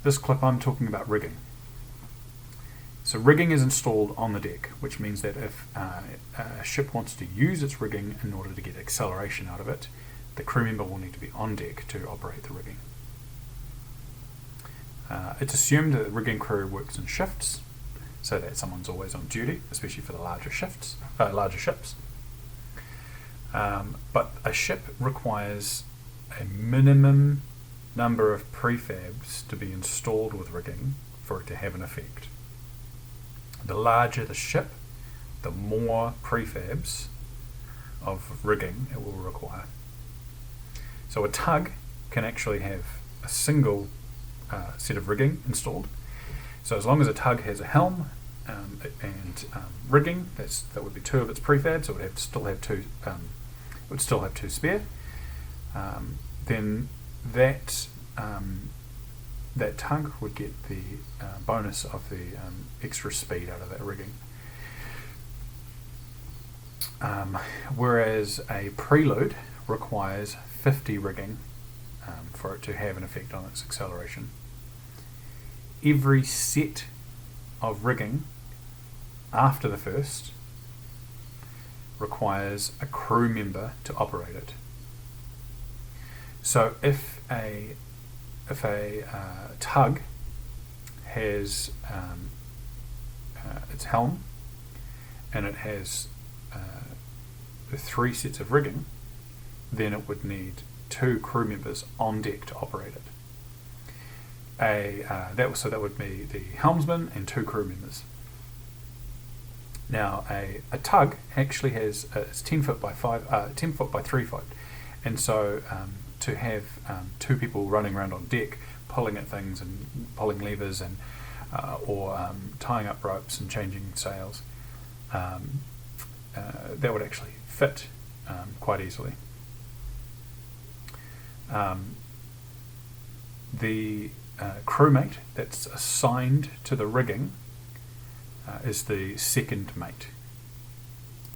this clip I'm talking about rigging. So rigging is installed on the deck, which means that if a ship wants to use its rigging in order to get acceleration out of it, the crew member will need to be on deck to operate the rigging. It's assumed that the rigging crew works in shifts, so that someone's always on duty, especially for the larger ships. But a ship requires a minimum number of prefabs to be installed with rigging for it to have an effect. The larger the ship, the more prefabs of rigging it will require. So a tug can actually have a single set of rigging installed. So as long as a tug has a helm and rigging, that would be two of its prefabs. So it would still have two. It would still have two spare. Then that tug would get the bonus of the extra speed out of that rigging. Whereas a preload requires 50 rigging for it to have an effect on its acceleration. Every set of rigging after the first requires a crew member to operate it. So if a tug has its helm and it has the 3 sets of rigging, then it would need 2 crew members on deck to operate it. That would be the helmsman and 2 crew members. Now a tug actually has it's 10 foot by 3 foot, and so to have 2 people running around on deck pulling at things and pulling levers and or tying up ropes and changing sails, that would actually fit quite easily. The crewmate that's assigned to the rigging is the second mate.